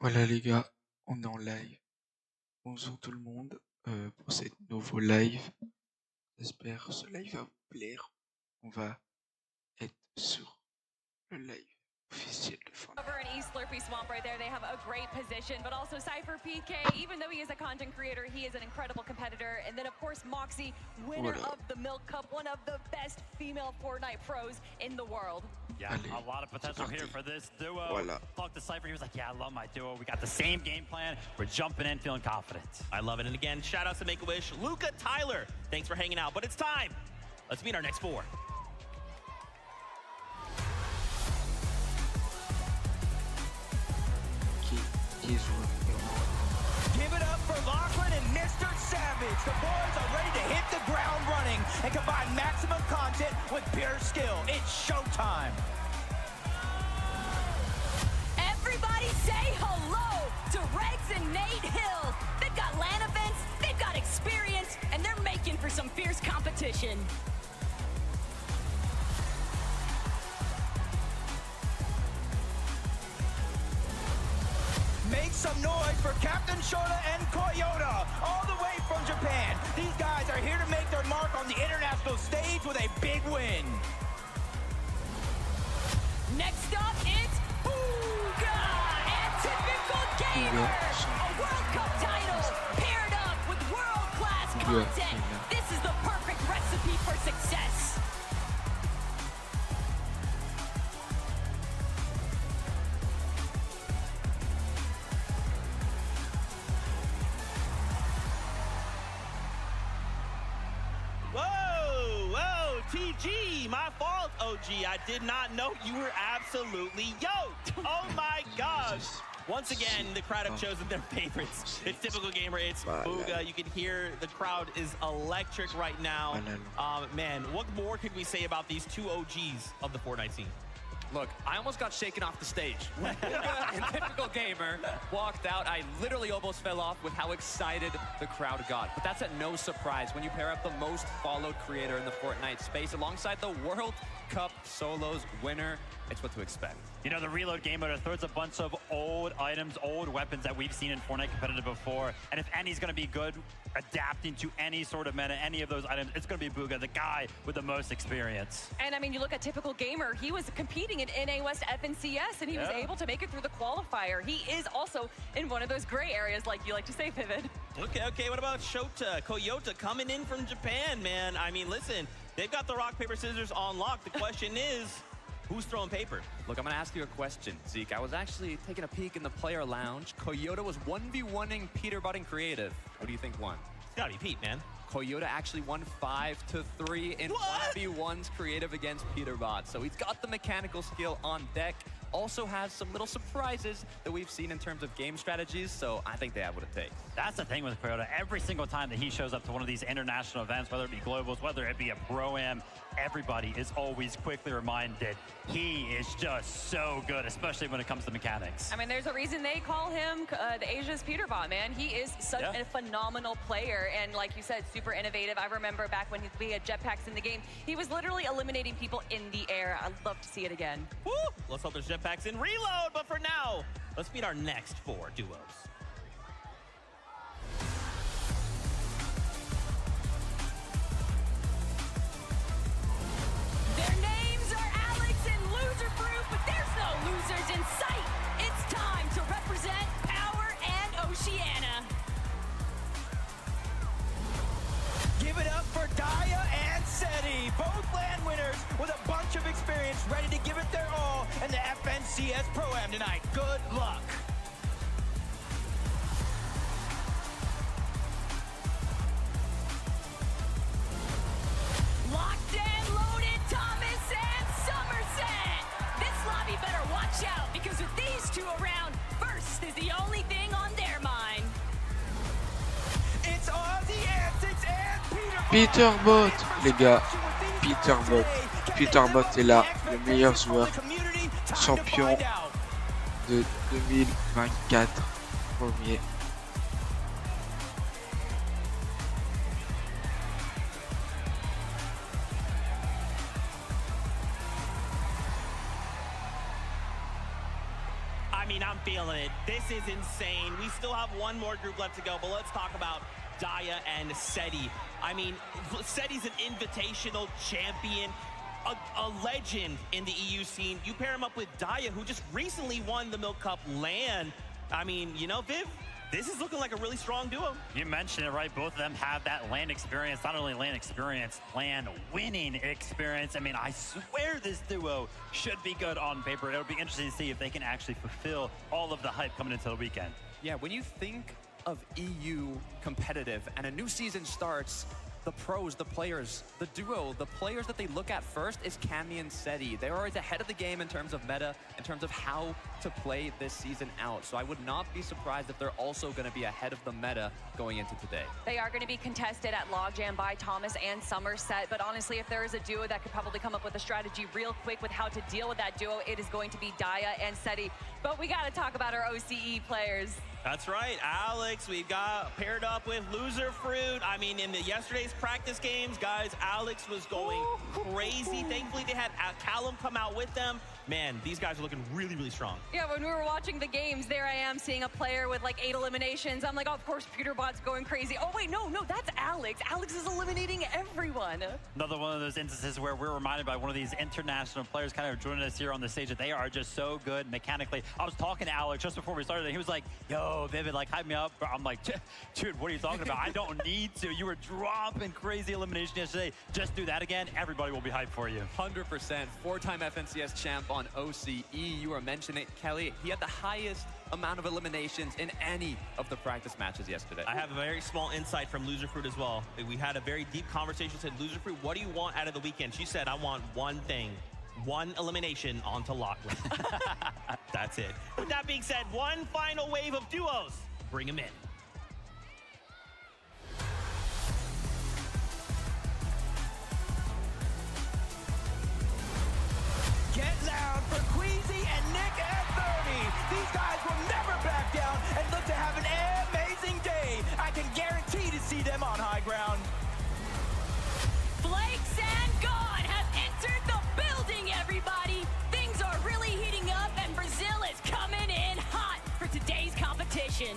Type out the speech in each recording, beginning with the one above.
Voilà les gars, on est en live. Bonjour tout le monde pour ce nouveau live. J'espère que ce live va vous plaire. On va être sur le live officiel de Fortnite. Over in East Slurpee Swamp right there, they have a great position, but also Cypher PK, even though he is a content creator, he is an incredible competitor. And then of course Moxie, winner of the Milk Cup, one of the best female Fortnite pros in the world. Yeah, Allez, a lot of potential here for this duo. Voilà. Talked to Cypher, he was like, yeah, I love my duo. We got the same game plan. We're jumping in, feeling confident. I love it. And again, shout outs to Make-A-Wish, Luca, Tyler. Thanks for hanging out, but it's time. Let's meet our next four. Qui joue? Give it up for Lachlan and Mr. Savage. The boys are ready to hit the ground running and combine maximum content with pure skill. It's showtime. Everybody say hello to Regs and Nate Hill. They've got LAN events, they've got experience, and they're making for some fierce competition. Make some noise for Captain Shota and Koyota, all the way from Japan. These guys are here to make their mark on the international stage with a big win. Next up, it's Booga and Typical Gamer. A World Cup title paired up with world-class content. This is the perfect recipe for success. Whoa, TG, my fault, OG. I did not know you were absolutely yoked. Oh my gosh. Once again, the crowd have chosen their favorites. It's Typical Gamer, it's Booga. You can hear the crowd is electric right now. Man, what more could we say about these two OGs of the Fortnite scene? Look, I almost got shaken off the stage. When Booga and Typical Gamer walked out, I literally almost fell off with how excited the crowd got. But that's at no surprise when you pair up the most followed creator in the Fortnite space alongside the World Cup Solos winner. It's what to expect. You know, the reload game mode throws a bunch of old items, old weapons that we've seen in Fortnite competitive before. And if any's going to be good adapting to any sort of meta, any of those items, it's going to be Booga, the guy with the most experience. And I mean, you look at Typical Gamer, he was competing in NA West FNCS, and he was able to make it through the qualifier. He is also in one of those gray areas, like you like to say, Pivot. Okay, what about Shota, Koyota coming in from Japan, man? I mean, listen, they've got the rock, paper, scissors on lock. The question is, who's throwing paper? Look, I'm going to ask you a question, Zeke. I was actually taking a peek in the player lounge. Koyota was 1v1ing Peterbot in creative. What do you think won? It's gotta be Pete, man. Koyota actually won 5-3 in 1v1s creative against Peterbot. So he's got the mechanical skill on deck. Also has some little surprises that we've seen in terms of game strategies, so I think they have what it takes. That's the thing with Koyota. Every single time that he shows up to one of these international events, whether it be globals, whether it be a pro-am, everybody is always quickly reminded he is just so good, especially when it comes to mechanics. I mean, there's a reason they call him the Asia's Peterbot, man. He is such a phenomenal player, and like you said, super innovative. I remember back when we had jetpacks in the game, he was literally eliminating people in the air. I'd love to see it again. Woo! Let's hope there's jetpacks in reload, but for now, let's meet our next four duos. Their names are Alex and Loser Fruit, but there's no losers in sight. It's time to represent Power and Oceania. Give it up for Daya and Seti, both land winners with a bunch of experience, ready to give it their all in the FNCS Pro-Am tonight. Good luck. Locked and loaded, Thomas and Somerset. This lobby better watch out, because with these two around, first is the only thing on their mind. It's Aussie antics and Peterbot, les gars. Peterbot est là, le meilleur joueur, champion de 2024, premier. I I mean, I'm feeling it. This is insane. We still have one more group left to go, but let's talk about Daya and Seti. I mean, Seti's an invitational champion, a legend in the EU scene. You pair him up with Daya, who just recently won the Milk Cup LAN. I mean, you know, Viv, this is looking like a really strong duo. You mentioned it, right? Both of them have that LAN experience, not only LAN experience, LAN winning experience. I mean, I swear this duo should be good on paper. It'll be interesting to see if they can actually fulfill all of the hype coming into the weekend. Yeah, when you think of EU competitive and a new season starts, the pros, the players, the duo, the players that they look at first is Cammy and Seti. They're always ahead of the game in terms of meta, in terms of how to play this season out. So I would not be surprised if they're also going to be ahead of the meta going into today. They are going to be contested at Logjam by Thomas and Somerset, but honestly, if there is a duo that could probably come up with a strategy real quick with how to deal with that duo, it is going to be Daya and Seti. But we got to talk about our OCE players. That's right, Alex. We've got paired up with Loser Fruit. I mean, in yesterday's practice games, guys, Alex was going crazy. Thankfully, they had Callum come out with them. Man, these guys are looking really, really strong. Yeah, when we were watching the games, there I am seeing a player with like 8 eliminations. I'm like, oh, of course, Pewterbot's going crazy. Oh, wait, no, that's Alex. Alex is eliminating everyone. Another one of those instances where we're reminded by one of these international players kind of joining us here on the stage that they are just so good mechanically. I was talking to Alex just before we started, and he was like, yo, Vivid, like, hype me up. I'm like, dude, what are you talking about? I don't need to. You were dropping crazy elimination yesterday. Just do that again. Everybody will be hyped for you. 100%. 4-time FNCS champ on OCE. You were mentioning it, Kelly. He had the highest amount of eliminations in any of the practice matches yesterday. I have a very small insight from Loser Fruit as well. We had a very deep conversation. Said, Loser Fruit, what do you want out of the weekend? She said, I want one thing. One elimination onto Lachlan. That's it. With that being said, one final wave of duos. Bring them in. Get loud for Queasy and Nick at 30. These guys will never back down and look to have an amazing day. I can guarantee to see them on high ground. Flakes and God have entered the building, everybody. Things are really heating up, and Brazil is coming in hot for today's competition.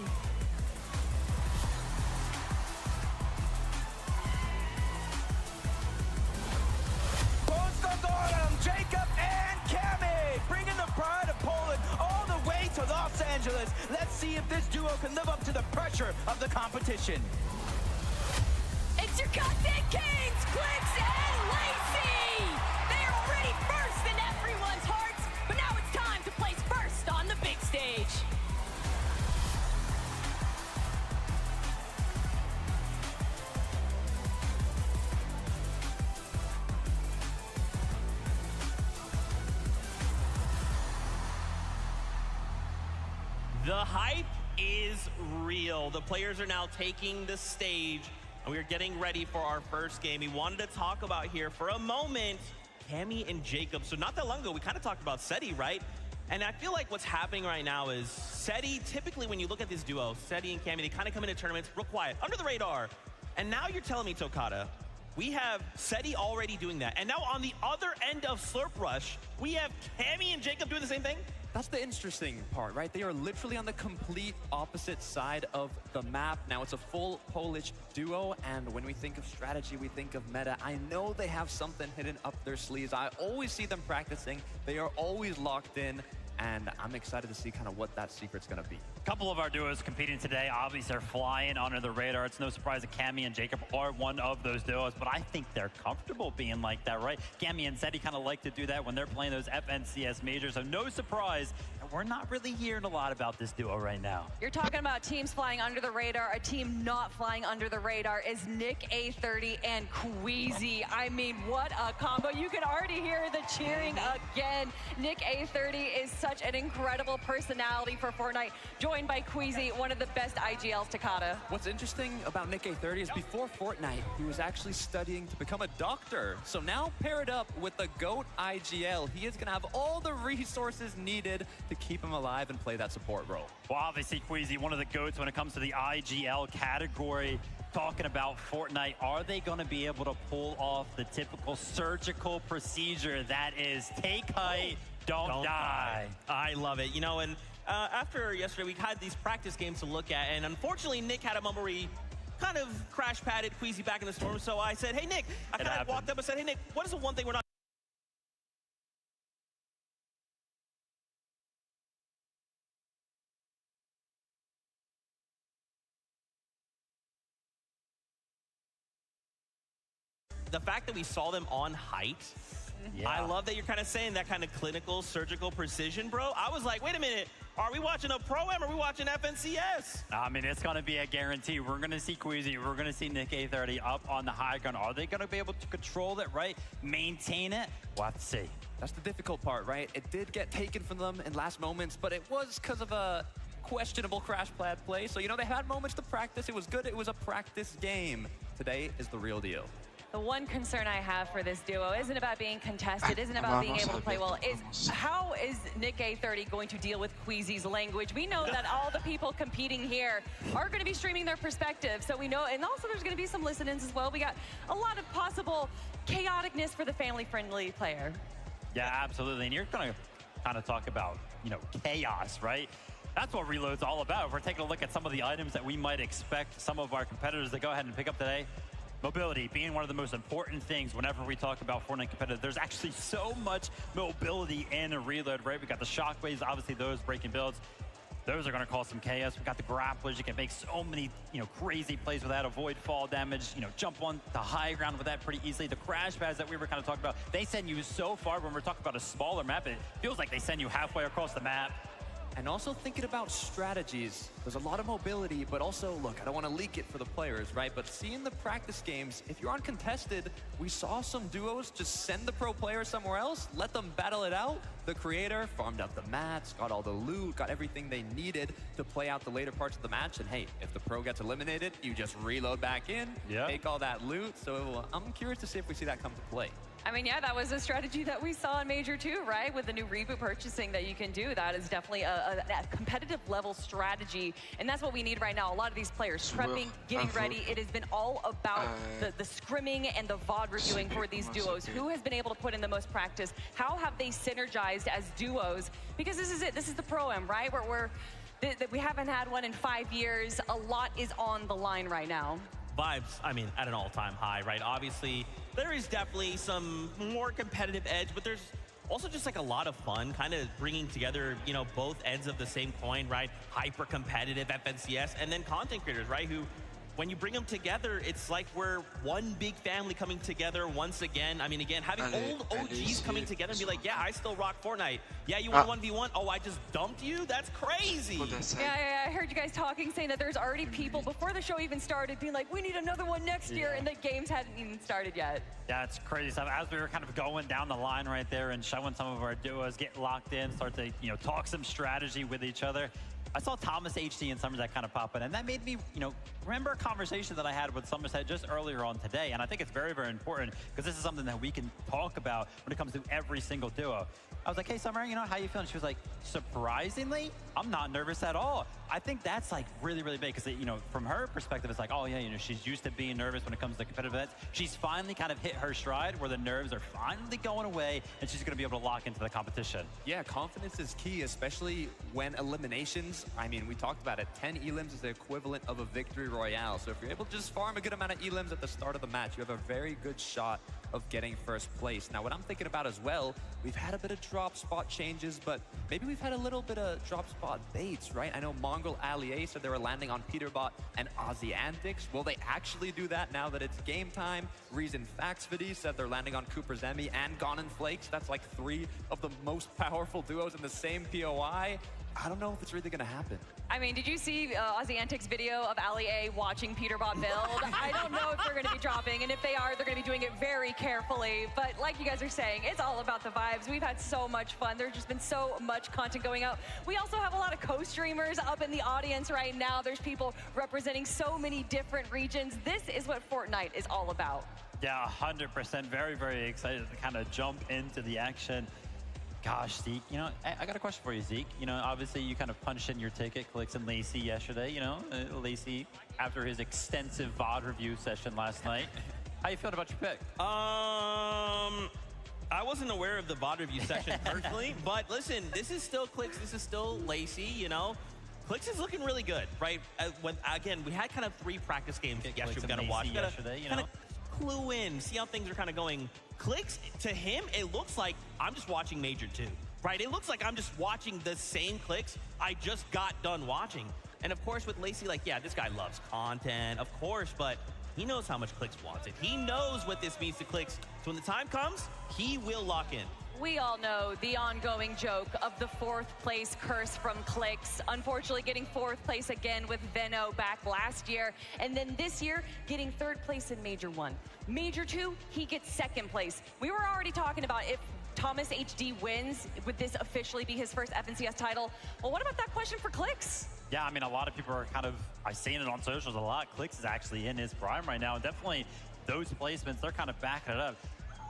Jacob and Cammy, bringing the pride of Poland all the way to Los Angeles. Let's see if this duo can live up to the pressure of the competition. It's your content kings, Clicks and Lacey. They are already first in everyone's hearts, but now it's time to place first on the big stage. The hype is real. The players are now taking the stage, and we are getting ready for our first game. We wanted to talk about here for a moment, Cammy and Jacob. So not that long ago, we kind of talked about Seti, right? And I feel like what's happening right now is Seti, typically when you look at this duo, Seti and Cammy, they kind of come into tournaments real quiet, under the radar. And now you're telling me, Tokata, we have Seti already doing that. And now on the other end of Slurp Rush, we have Cammy and Jacob doing the same thing? That's the interesting part, right? They are literally on the complete opposite side of the map. Now it's a full Polish duo, and when we think of strategy, we think of meta. I know they have something hidden up their sleeves. I always see them practicing. They are always locked in, and I'm excited to see kind of what that secret's gonna be. A couple of our duos competing today, obviously they're flying under the radar. It's no surprise that Cammy and Jacob are one of those duos, but I think they're comfortable being like that, right? Cammy and Seti kind of like to do that when they're playing those FNCS majors, so no surprise. And we're not really hearing a lot about this duo right now. You're talking about teams flying under the radar. A team not flying under the radar is Nick A30 and Queasy. I mean, what a combo. You can already hear the cheering again. Nick A30 is such an incredible personality for Fortnite, joined by Queasy, one of the best IGLs, Takata. What's interesting about Nick A30 is before Fortnite, he was actually studying to become a doctor. So now paired up with the GOAT IGL, he is gonna have all the resources needed to keep him alive and play that support role. Well, obviously, Queasy, one of the GOATs when it comes to the IGL category. Talking about Fortnite, are they going to be able to pull off the typical surgical procedure that is take height, don't die? I love it. You know, and after yesterday, we had these practice games to look at, and unfortunately, Nick had a moment where he kind of crash padded Queasy back in the storm. So I said, hey, Nick, I kind of walked up and said, hey, Nick, what is the one thing we're not the fact that we saw them on height, I love that you're kind of saying that kind of clinical, surgical precision, bro. I was like, wait a minute, are we watching a Pro-Am or are we watching FNCS? I mean, it's going to be a guarantee. We're going to see Queasy. We're going to see Nick A30 up on the high ground. Are they going to be able to control it, right? Maintain it? We'll have to see. That's the difficult part, right? It did get taken from them in last moments, but it was because of a questionable crash pad play. So, you know, they had moments to practice. It was good. It was a practice game. Today is the real deal. The one concern I have for this duo isn't about being contested, isn't about being able to play well, is how is Nick A30 going to deal with Queasy's language? We know that all the people competing here are going to be streaming their perspective, so we know, and also there's going to be some listen-ins as well. We got a lot of possible chaoticness for the family-friendly player. Yeah, absolutely. And you're going to kind of talk about, you know, chaos, right? That's what Reload's all about. If we're taking a look at some of the items that we might expect some of our competitors to go ahead and pick up today, mobility being one of the most important things whenever we talk about Fortnite competitive. There's actually so much mobility in a Reload, right? We got the shockwaves, obviously those breaking builds. Those are going to cause some chaos. We got the grapplers. You can make so many, you know, crazy plays with that, avoid fall damage, you know, jump on the high ground with that pretty easily. The crash pads that we were kind of talking about, they send you so far. When we're talking about a smaller map, it feels like they send you halfway across the map. And also thinking about strategies. There's a lot of mobility, but also, look, I don't want to leak it for the players, right? But seeing the practice games, if you're uncontested, we saw some duos just send the pro player somewhere else, let them battle it out. The creator farmed out the mats, got all the loot, got everything they needed to play out the later parts of the match. And hey, if the pro gets eliminated, you just reload back in, take all that loot. So I'm curious to see if we see that come to play. I mean, yeah, that was a strategy that we saw in Major 2, right? With the new reboot purchasing that you can do. That is definitely a competitive level strategy. And that's what we need right now. A lot of these players prepping, getting ready. It has been all about the scrimming and the VOD reviewing for these duos. Who has been able to put in the most practice? How have they synergized as duos? Because this is it. This is the Pro-Am, right? We haven't had one in 5 years. A lot is on the line right now. Vibes, I mean, at an all-time high, right? Obviously, there is definitely some more competitive edge, but there's also just like a lot of fun, kind of bringing together, you know, both ends of the same coin, right? Hyper-competitive FNCS, and then content creators, right? Who, when you bring them together, it's like we're one big family coming together once again. I mean, again, having old OGs coming together and be like, yeah, I still rock Fortnite. Yeah, you want 1v1? Oh, I just dumped you? That's crazy. Yeah, I heard you guys talking, saying that there's already people before the show even started being like, we need another one next year, and the games hadn't even started yet. Yeah, it's crazy stuff. As we were kind of going down the line right there and showing some of our duos get locked in, start to, you know, talk some strategy with each other, I saw Thomas HD and Somerset kind of pop in, and that made me, you know, remember a conversation that I had with Somerset just earlier on today, and I think it's very, very important because this is something that we can talk about when it comes to every single duo. I was like, hey, Summer, you know, how you feeling? She was like, surprisingly, I'm not nervous at all. I think that's like really, really big because, you know, from her perspective, it's like, oh yeah, you know, she's used to being nervous when it comes to competitive events. She's finally kind of hit her stride where the nerves are finally going away and she's going to be able to lock into the competition. Yeah, confidence is key, especially when eliminations, I mean, we talked about it, 10 elims is the equivalent of a victory royale. So if you're able to just farm a good amount of elims at the start of the match, you have a very good shot of getting first place. Now, what I'm thinking about as well, we've had a bit of drop spot changes, but maybe we've had a little bit of drop spot baits, right? I know Mongrel Ali said they were landing on Peterbot and Aussie Antics. Will they actually do that now that it's game time? Reason Faxvidi said they're landing on Cooper's Emmy and Gone and Flakes. That's like 3 of the most powerful duos in the same POI. I don't know if it's really going to happen. I mean, did you see Aussie Antics video of Ali A watching Peterbot build? I don't know if they're going to be dropping, and if they are, they're going to be doing it very carefully. But like you guys are saying, it's all about the vibes. We've had so much fun. There's just been so much content going out. We also have a lot of co-streamers up in the audience right now. There's people representing so many different regions. This is what Fortnite is all about. Yeah, 100%. Very, very excited to kind of jump into the action. Gosh, Zeke, you know, I got a question for you, Zeke. You know, obviously you kind of punched in your ticket, Clicks and Lacey yesterday. You know, Lacey, after his extensive VOD review session last night. How you feeling about your pick? I wasn't aware of the VOD review session personally, but listen, this is still Clicks, this is still Lacey, you know. Clicks is looking really good, right? Again, we had kind of 3 practice games yesterday we got to watch. Yesterday, you kind know? of clue in, see how things are kind of going. Clicks, to him, it looks like I'm just watching Major 2, right? It looks like I'm just watching the same Clicks I just got done watching. And of course, with Lacey, like, yeah, this guy loves content, of course, but he knows how much Clicks wants it. He knows what this means to Clicks. So when the time comes, he will lock in. We all know the ongoing joke of the 4th place curse from Clicks. Unfortunately, getting 4th place again with Veno back last year. And then this year, getting 3rd place in Major 1. Major 2, he gets 2nd place. We were already talking about if Thomas HD wins, would this officially be his first FNCS title? Well, what about that question for Clicks? Yeah, I mean, a lot of people are kind of, I've seen it on socials a lot. Clicks is actually in his prime right now. And definitely those placements, they're kind of backing it up.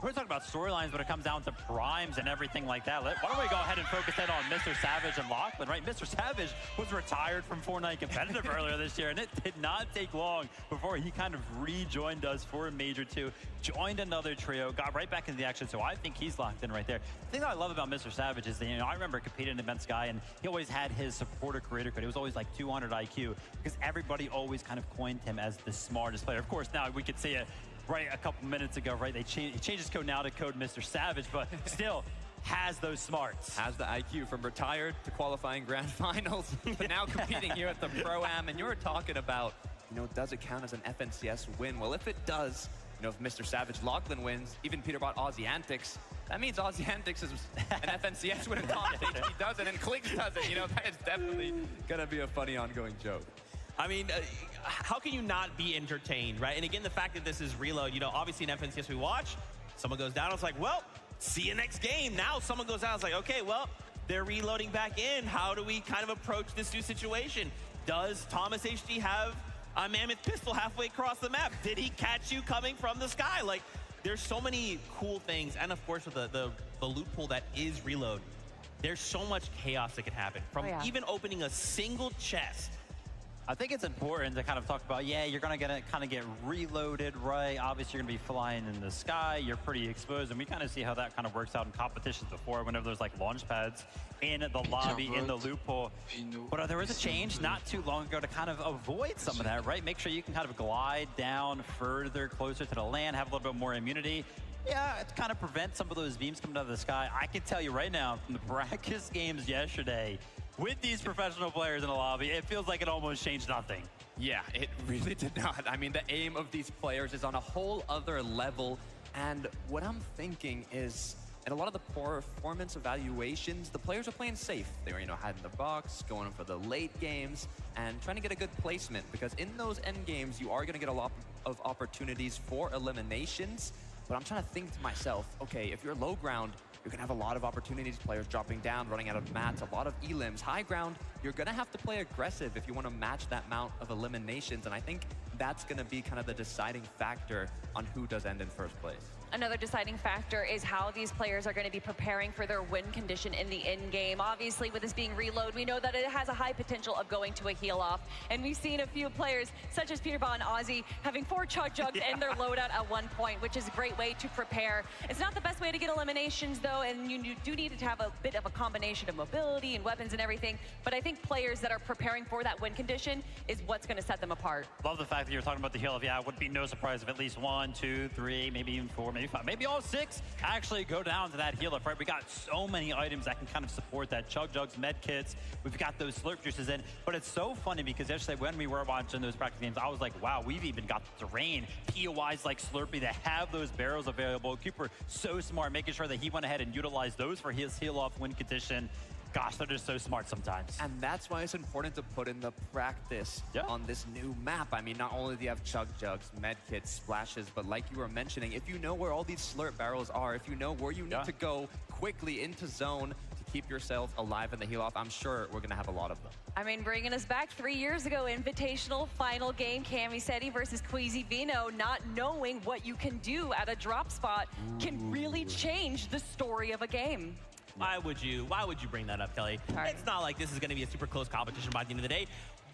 We're talking about storylines when it comes down to primes and everything like that. Why don't we go ahead and focus in on Mr. Savage and Lachlan, right? Mr. Savage was retired from Fortnite Competitive earlier this year, and it did not take long before he kind of rejoined us for Major 2, joined another trio, got right back into the action, so I think he's locked in right there. The thing that I love about Mr. Savage is that, you know, I remember competing in Events Guy, and he always had his supporter creator code. It was always like 200 IQ, because everybody always kind of coined him as the smartest player. Of course, now we could see it right a couple minutes ago, right? He changed his code now to code Mr. Savage, but still has those smarts. Has the IQ from retired to qualifying grand finals, but now competing here at the Pro-Am. And you were talking about, you know, does it count as an FNCS win? Well, if it does, you know, if Mr. Savage Lachlan wins, even Peterbot Aussie Antics, that means Aussie Antics is an FNCS win. And Thomas HD doesn't, and Clicks doesn't. You know, that is definitely going to be a funny ongoing joke. I mean, how can you not be entertained, right? And again, the fact that this is reload, you know, obviously in FNCS we watch, someone goes down, it's like, well, see you next game. Now someone goes down, it's like, okay, well, they're reloading back in. How do we kind of approach this new situation? Does Thomas HD have a mammoth pistol halfway across the map? Did he catch you coming from the sky? Like, there's so many cool things. And of course, with the loot pool that is reload, there's so much chaos that can happen. From even opening a single chest. I think it's important to kind of talk about, yeah, you're going to kind of get reloaded, right? Obviously, you're going to be flying in the sky. You're pretty exposed. And we kind of see how that kind of works out in competitions before, whenever there's like launch pads in the lobby, in the loophole. But there was a change not too long ago to kind of avoid some of that, right? Make sure you can kind of glide down further, closer to the land, have a little bit more immunity. Yeah, to kind of prevent some of those beams coming out of the sky. I can tell you right now, from the practice games yesterday, with these professional players in the lobby, it feels like it almost changed nothing. Yeah, it really did not. I mean, the aim of these players is on a whole other level. And what I'm thinking is, in a lot of the performance evaluations, the players are playing safe. They were, you know, hiding the box, going for the late games, and trying to get a good placement. Because in those end games, you are going to get a lot of opportunities for eliminations. But I'm trying to think to myself, okay, if you're low ground, you're going to have a lot of opportunities, players dropping down, running out of mats, a lot of elims. High ground, you're going to have to play aggressive if you want to match that amount of eliminations. And I think that's going to be kind of the deciding factor on who does end in first place. Another deciding factor is how these players are going to be preparing for their win condition in the end game. Obviously, with this being reload, we know that it has a high potential of going to a heal off. And we've seen a few players, such as Peterbot and Aussie, having 4 chug jugs in their loadout at one point, which is a great way to prepare. It's not the best way to get eliminations, though, and you do need to have a bit of a combination of mobility and weapons and everything. But I think players that are preparing for that win condition is what's going to set them apart. Love the fact that you're talking about the heal off. Yeah, it would be no surprise if at least 1, 2, 3, maybe even 4, maybe 5, maybe all 6 actually go down to that heal up, right? We got so many items that can kind of support that. Chug jugs, med kits, we've got those slurp juices in. But it's so funny because yesterday when we were watching those practice games, I was like, wow, we've even got the terrain, POIs like Slurpee that have those barrels available. Cooper so smart, making sure that he went ahead and utilized those for his heal off win condition. Gosh, they're just so smart sometimes. And that's why it's important to put in the practice on this new map. I mean, not only do you have chug jugs, med kits, splashes, but like you were mentioning, if you know where all these slurp barrels are, if you know where you need to go quickly into zone to keep yourself alive in the heal off, I'm sure we're going to have a lot of them. I mean, bringing us back 3 years ago, invitational final game, Camiseti versus Queasy Vino, not knowing what you can do at a drop spot can really change the story of a game. Why would you bring that up, Kelly? Sorry. It's not like this is going to be a super close competition by the end of the day.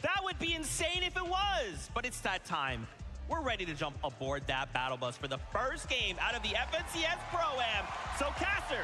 That would be insane if it was. But it's that time. we're ready to jump aboard that battle bus for the first game out of the FNCS Pro-Am. So casters,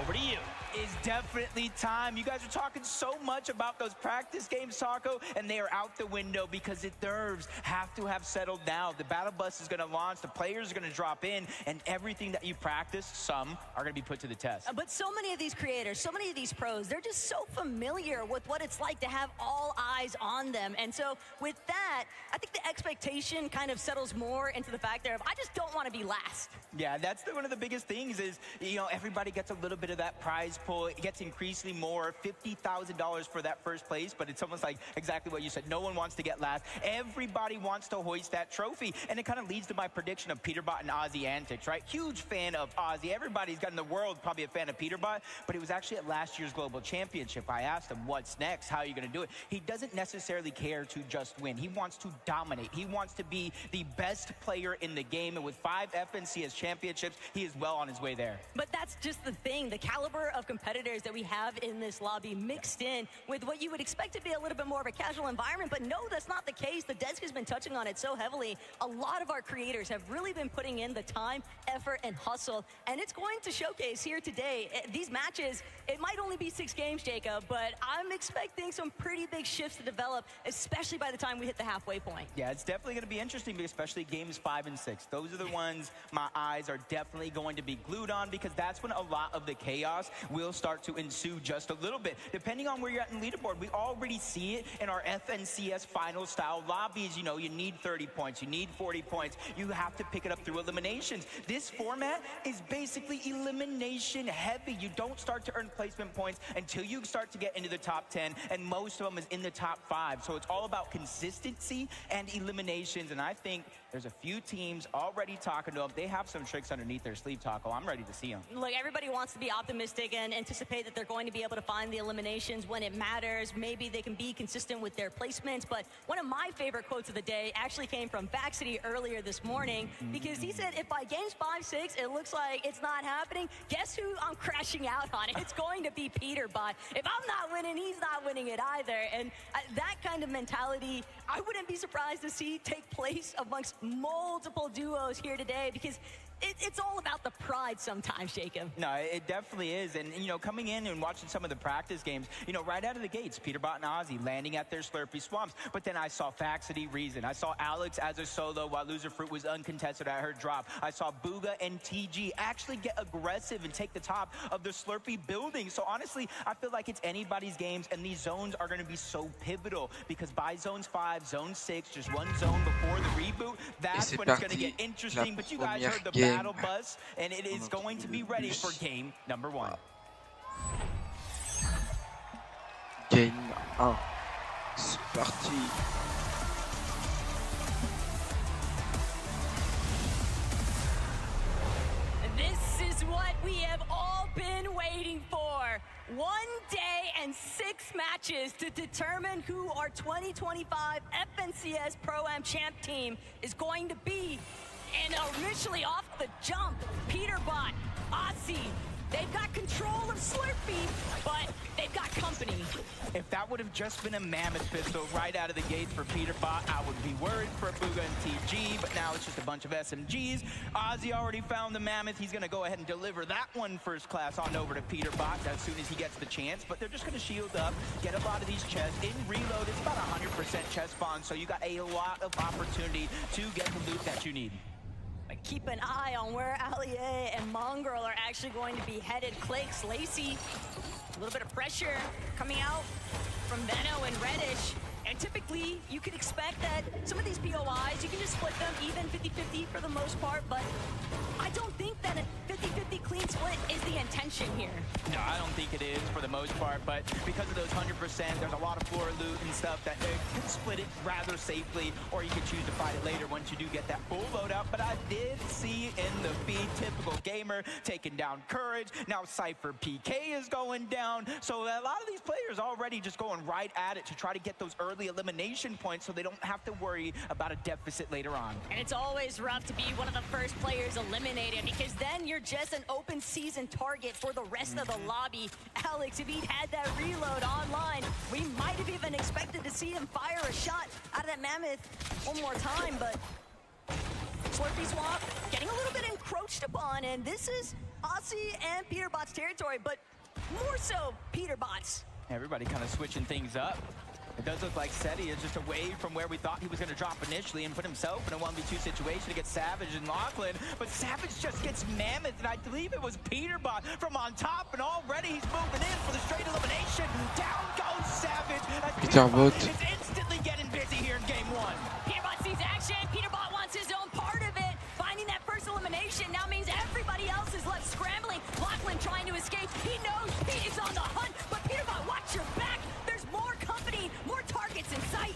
over to you. Is definitely time. You guys are talking so much about those practice games, Taco, and they are out the window because the nerves have to have settled now. The battle bus is going to launch, the players are going to drop in, and everything that you practice, some are going to be put to the test. But so many of these creators, so many of these pros, they're just so familiar with what it's like to have all eyes on them. And so with that, I think the expectation kind of settles more into the fact of, I just don't want to be last. Yeah, that's one of the biggest things is, you know, everybody gets a little bit of that prize pool. It gets increasingly more, $50,000 for that first place, but it's almost like exactly what you said. No one wants to get last. Everybody wants to hoist that trophy, and it kind of leads to my prediction of Peterbot and Ozzy antics, right? Huge fan of Ozzy. Everybody's got in the world probably a fan of Peterbot, but it was actually at last year's Global Championship. I asked him, what's next? How are you going to do it? He doesn't necessarily care to just win. He wants to dominate. He wants to be the best player in the game, and with 5 FNCS championships, he is well on his way there. But that's just the thing. The caliber of competitors that we have in this lobby mixed in with what you would expect to be a little bit more of a casual environment, but no, that's not the case. The desk has been touching on it so heavily. A lot of our creators have really been putting in the time, effort, and hustle, and it's going to showcase here today. These matches, it might only be 6 games, Jacob, but I'm expecting some pretty big shifts to develop, especially by the time we hit the halfway point. Yeah, it's definitely going to be interesting, especially games 5 and 6. Those are the ones my eyes are definitely going to be glued on, because that's when a lot of the chaos will start to ensue just a little bit. Depending on where you're at in leaderboard, we already see it in our FNCS final style lobbies. You know, you need 30 points, you need 40 points. You have to pick it up through eliminations. This format is basically elimination heavy. You don't start to earn placement points until you start to get into the top 10, and most of them is in the top 5. So it's all about consistency and eliminations, and I think there's a few teams already talking to them. They have some tricks underneath their sleeve, Taco. I'm ready to see them. Look, everybody wants to be optimistic and anticipate that they're going to be able to find the eliminations when it matters. Maybe they can be consistent with their placements, but one of my favorite quotes of the day actually came from Vaxity earlier this morning, because he said, if by games 5-6 it looks like it's not happening, guess who I'm crashing out on? It's going to be Peterbot. If I'm not winning, he's not winning it either. And that kind of mentality, I wouldn't be surprised to see take place amongst multiple duos here today, because it's all about the pride sometimes, Jacob. No, it definitely is. And, you know, coming in and watching some of the practice games, you know, right out of the gates, Peterbot and Ozzy landing at their Slurpee Swamps. But then I saw Faxity Reason. I saw Alex as a solo while Loser Fruit was uncontested. I heard drop. I saw Booga and TG actually get aggressive and take the top of the Slurpee building. So honestly, I feel like it's anybody's games, and these zones are going to be so pivotal, because by zones 5, zone 6, just one zone before the reboot, that's when it's going to get interesting. But you guys heard the battle bus, and it is going to be ready for game number 1. Game 1. C'est parti. This is what we have all been waiting for. 1 day and 6 matches to determine who our 2025 FNCS Pro-Am champ team is going to be. And initially off the jump, Peterbot, Ozzy, they've got control of Slurpee, but they've got company. If that would have just been a Mammoth pistol right out of the gates for Peterbot, I would be worried for Booga and TG, but now it's just a bunch of SMGs. Ozzy already found the Mammoth. He's going to go ahead and deliver that one first class on over to Peterbot as soon as he gets the chance, but they're just going to shield up, get a lot of these chests. In reload, it's about 100% chest spawn, so you got a lot of opportunity to get the loot that you need. Keep an eye on where Allier and Mongrel are actually going to be headed. Clake's Lacey, a little bit of pressure coming out from Venno and Reddish. And typically, you could expect that some of these POIs, you can just split them even 50-50 for the most part, but I don't think that a 50-50 clean split is the intention here. No, I don't think it is for the most part, but because of those 100%, there's a lot of floor loot and stuff that can split it rather safely, or you can choose to fight it later once you do get that full loadout. But I did see in the feed, typical gamer taking down Courage. Now Cypher PK is going down. So a lot of these players already just going right at it to try to get those early elimination points so they don't have to worry about a deficit later on. And it's always rough to be one of the first players eliminated, because then you're just an open season target for the rest of the lobby. Alex, if he'd had that reload online, we might have even expected to see him fire a shot out of that Mammoth one more time, but Slurpee Swamp getting a little bit encroached upon, and this is Aussie and Peterbot's territory, but more so Peterbot's. Everybody kind of switching things up. It does look like Seti is just away from where we thought he was going to drop initially and put himself in a 1v2 situation against Savage and Lachlan. But Savage just gets Mammoth, and I believe it was Peterbot from on top, and already he's moving in for the straight elimination. Down goes Savage. Peterbot is instantly getting busy here in game one. Peterbot sees action. Peterbot wants his own part of it. Finding that first elimination now means everybody else is left scrambling. Lachlan trying to escape. He knows Pete is on the hunt, but Peterbot, watch your back. There's more company, more targets in sight.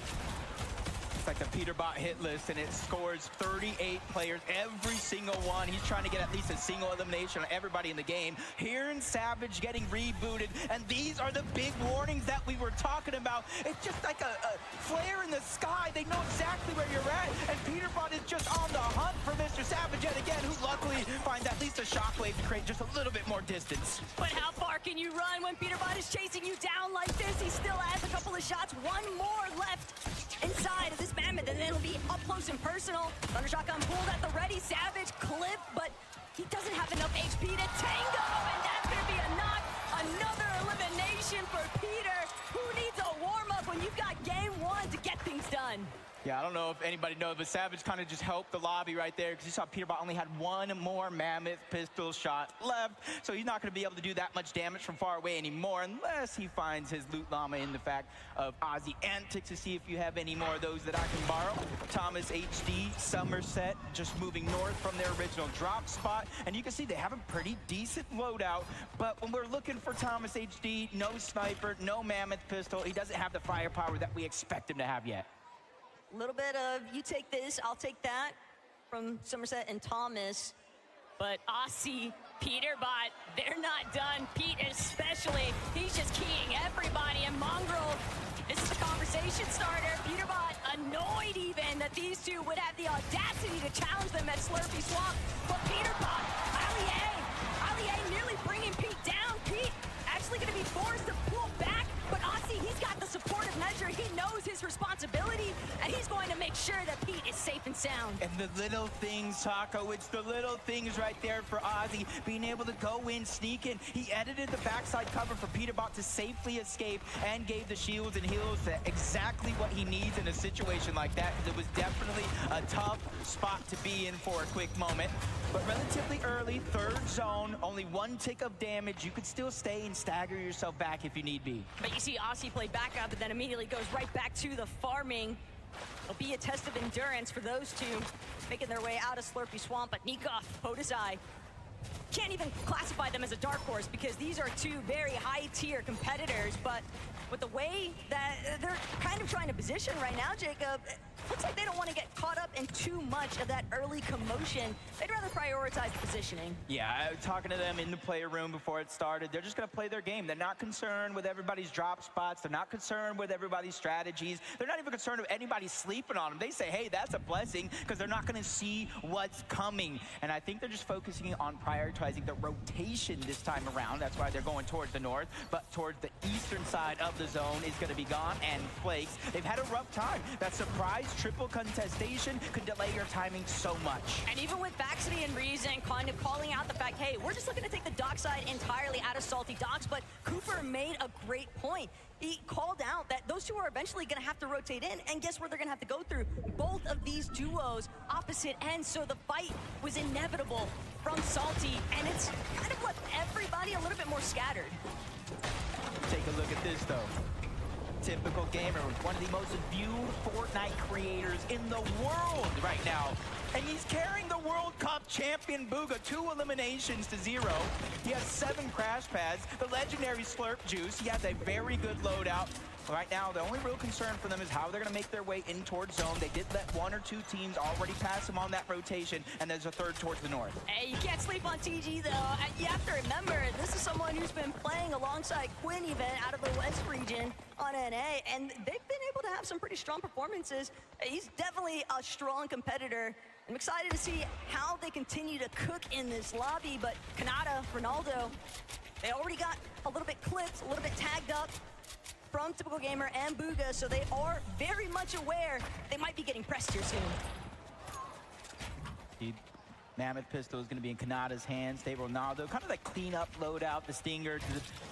It's like the Peterbot hit list, and it scores 38 players, every single one. He's trying to get at least a single elimination on everybody in the game. Here in Savage getting rebooted, and these are the big warnings that we were talking about. It's just like a flare in the sky. They know exactly where you're at, and Peterbot is just on the hunt for Mr. Savage yet again, who luckily finds at least a shockwave to create just a little bit more distance. But how far can you run when Peterbot is chasing you down like this? He still has a couple of shots, one more left inside of this Mammoth, and then it'll be up close and personal. Thunder Shotgun pulled at the ready. Savage clip, but he doesn't have enough HP to tango, and that's gonna be a knock. Another elimination for Peter. Who needs a warm-up when you've got game one to get things done? Yeah, I don't know if anybody knows, but Savage kind of just helped the lobby right there, because you saw Peterbot only had one more Mammoth pistol shot left, so he's not going to be able to do that much damage from far away anymore, unless he finds his loot llama in the fact of Aussie Antics to see if you have any more of those that I can borrow. Thomas HD, Somerset, just moving north from their original drop spot, and you can see they have a pretty decent loadout, but when we're looking for Thomas HD, no sniper, no Mammoth pistol, he doesn't have the firepower that we expect him to have yet. A little bit of, you take this, I'll take that, from Somerset and Thomas. But Aussie, Peterbot, they're not done. Pete especially, he's just keying everybody. And Mongrel, this is a conversation starter. Peterbot annoyed even that these two would have the audacity to challenge them at Slurpee Swamp. But Peterbot, Ali A nearly bringing Pete down. Pete actually going to be forced to pull back. But Aussie, he's got the supportive measure. He knows his responsibility, and he's going to make sure that Pete is safe and sound. And the little things, Taco, it's the little things right there for Aussie, being able to go in, sneak in. He edited the backside cover for Peterbot to safely escape and gave the shields and heals exactly what he needs in a situation like that, because it was definitely a tough spot to be in for a quick moment. But relatively early, third zone, only one tick of damage. You could still stay and stagger yourself back if you need be. But you see Aussie play back up and then immediately goes right back to the farming. It'll be a test of endurance for those two making their way out of Slurpee Swamp. But Nikov, Podesai, can't even classify them as a dark horse because these are two very high-tier competitors. But with the way that they're kind of trying to position right now, Jacob, looks like they don't want to get caught up in too much of that early commotion. They'd rather prioritize the positioning. Yeah, I was talking to them in the player room before it started. They're just going to play their game. They're not concerned with everybody's drop spots. They're not concerned with everybody's strategies. They're not even concerned with anybody sleeping on them. They say, hey, that's a blessing, because they're not going to see what's coming. And I think they're just focusing on prioritizing the rotation this time around. That's why they're going towards the north. But towards the eastern side of the zone is going to be gone, and Flakes, they've had a rough time. That surprise triple contestation could delay your timing so much. And even with Baxity and Reason kind of calling out the fact, hey, we're just looking to take the dock side entirely out of Salty Docks, but Cooper made a great point. He called out that those two are eventually going to have to rotate in, and guess where they're going to have to go through? Both of these duos opposite ends, so the fight was inevitable from Salty, and it's kind of left everybody a little bit more scattered. Take a look at this, though. Typical Gamer, one of the most viewed Fortnite creators in the world right now. And he's carrying the World Cup champion Booga 2 eliminations to 0. He has 7 crash pads, the legendary Slurp Juice. He has a very good loadout. Right now, the only real concern for them is how they're going to make their way in towards zone. They did let 1 or 2 teams already pass them on that rotation, and there's a third towards the north. Hey, you can't sleep on TG, though. You have to remember, this is someone who's been playing alongside Quinn even out of the West region on NA, and they've been able to have some pretty strong performances. He's definitely a strong competitor. I'm excited to see how they continue to cook in this lobby, but Kanata, Ronaldo, they already got a little bit clipped, a little bit tagged up from Typical Gamer and Booga, so they are very much aware they might be getting pressed here soon. dude. Mammoth pistol is going to be in Kanata's hands. Stay Ronaldo, kind of like clean up loadout, the Stinger.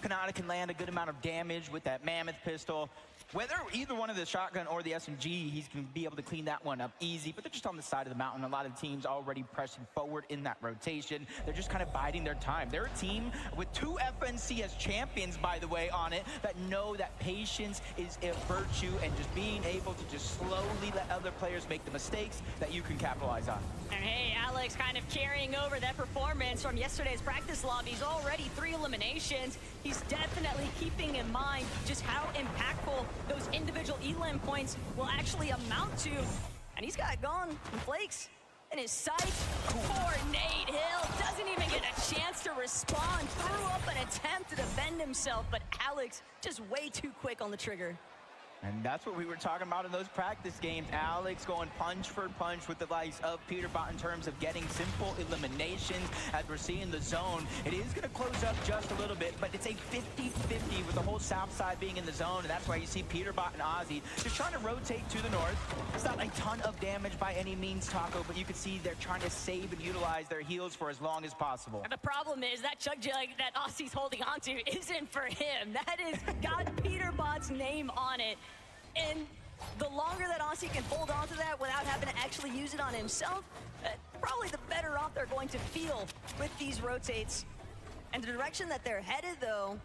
Kanata can land a good amount of damage with that Mammoth pistol. Whether either one of the shotgun or the SMG, he's going to be able to clean that one up easy, but they're just on the side of the mountain. A lot of teams already pressing forward in that rotation. They're just kind of biding their time. They're a team with 2 FNC as champions, by the way, on it, that know that patience is a virtue and just being able to just slowly let other players make the mistakes that you can capitalize on. And hey, Alex kind of carrying over that performance from yesterday's practice lobbies. Already 3 eliminations. He's definitely keeping in mind just how impactful those individual elim points will actually amount to. And he's got Gone and Flakes in his sights. Poor Nate Hill doesn't even get a chance to respond. Threw up an attempt to defend himself, but Alex just way too quick on the trigger. And that's what we were talking about in those practice games. Alex going punch for punch with the likes of Peterbot in terms of getting simple eliminations. As we're seeing the zone, it is going to close up just a little bit, but it's a 50-50 with the whole south side being in the zone. And that's why you see Peterbot and Ozzy just trying to rotate to the north. It's not a ton of damage by any means, Taco, but you can see they're trying to save and utilize their heals for as long as possible. And the problem is that chug jug that Ozzy's holding onto isn't for him. That is got Peterbot's name on it. And the longer that Aussie can hold on to that without having to actually use it on himself, probably the better off they're going to feel with these rotates. And the direction that they're headed, though,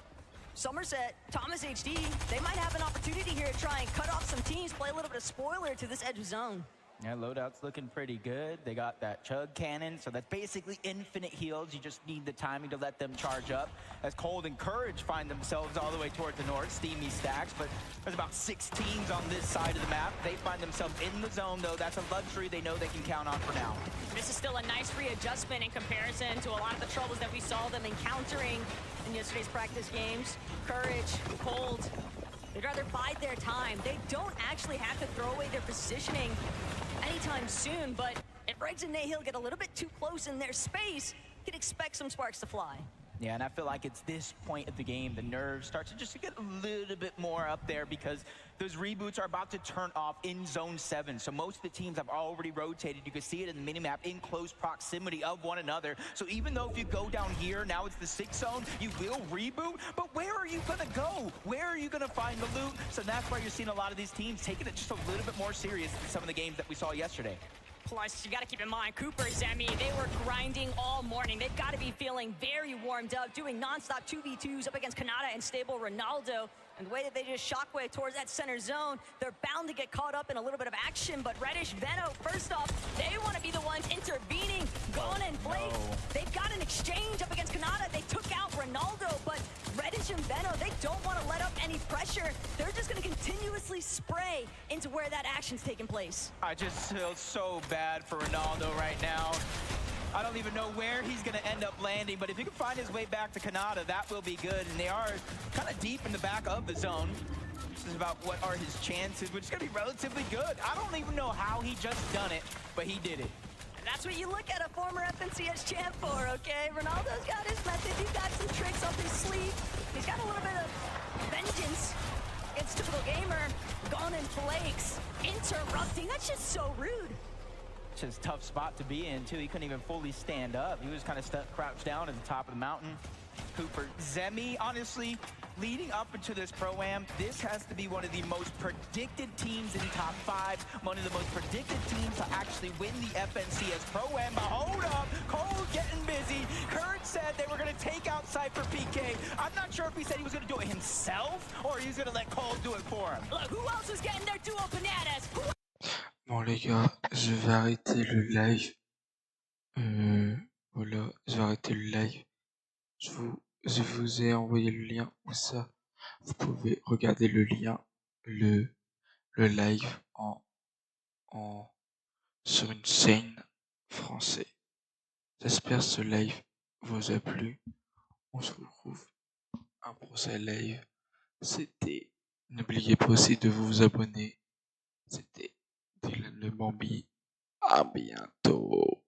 Somerset, Thomas HD, they might have an opportunity here to try and cut off some teams, play a little bit of spoiler to this edge of zone. Yeah, loadout's looking pretty good. They got that chug cannon, so that's basically infinite heals. You just need the timing to let them charge up. As Cold and Courage find themselves all the way toward the north, steamy stacks, but there's about 6 teams on this side of the map. They find themselves in the zone, though. That's a luxury they know they can count on for now. This is still a nice readjustment in comparison to a lot of the troubles that we saw them encountering in yesterday's practice games. Courage, Cold, they'd rather bide their time. They don't actually have to throw away their positioning anytime soon, but if Regs and Nahill get a little bit too close in their space, you can expect some sparks to fly. Yeah, and I feel like it's this point of the game, the nerves start to just get a little bit more up there because those reboots are about to turn off in Zone 7. So most of the teams have already rotated. You can see it in the minimap in close proximity of one another. So even though if you go down here, now it's the 6 zone, you will reboot. But where are you going to go? Where are you going to find the loot? So that's why you're seeing a lot of these teams taking it just a little bit more serious than some of the games that we saw yesterday. Plus, you got to keep in mind, Cooper, Zemi, they were grinding all morning. They've got to be feeling very warmed up, doing nonstop 2v2s up against Kanata and stable Ronaldo. And the way that they just shockwave towards that center zone, they're bound to get caught up in a little bit of action. But Reddish, Veno, first off, they want to be the ones intervening. Gone and Blake, they've got an exchange up against Kanata. They took out Ronaldo, but Reddish and Veno, they don't want to let up any pressure. They're just going to continuously spray into where that action's taking place. I just feel so bad for Ronaldo right now. I don't even know where he's going to end up landing, but if he can find his way back to Kanata, that will be good. And they are kind of deep in the back of the zone. This is about what are his chances, which is going to be relatively good. I don't even know how he just done it, but he did it. That's what you look at a former FNCS champ for, okay? Ronaldo's got his method. He's got some tricks up his sleeve. He's got a little bit of vengeance against typical gamer. Gone and Flakes interrupting. That's just so rude. It's just a tough spot to be in, too. He couldn't even fully stand up. He was kind of stuck, crouched down at the top of the mountain. Cooper, Zemi, honestly, leading up into this Pro-Am, this has to be one of the most predicted teams in top 5, one of the most predicted teams to actually win the FNCS Pro-Am. But hold up, Cole getting busy. Kurt said they were going to take out Cypher PK. I'm not sure if he said he was going to do it himself or he was going to let Cole do it for him. Look, who else is getting their duo bananas? Bon les gars, je vais arrêter le live. Voilà, je vais arrêter le live. Je vous ai envoyé le lien où ça. Vous pouvez regarder le lien, le live sur une scène français. J'espère que ce live vous a plu. On se retrouve un prochain live. C'était. N'oubliez pas aussi de vous abonner. C'était Dylan le Bambi. À bientôt.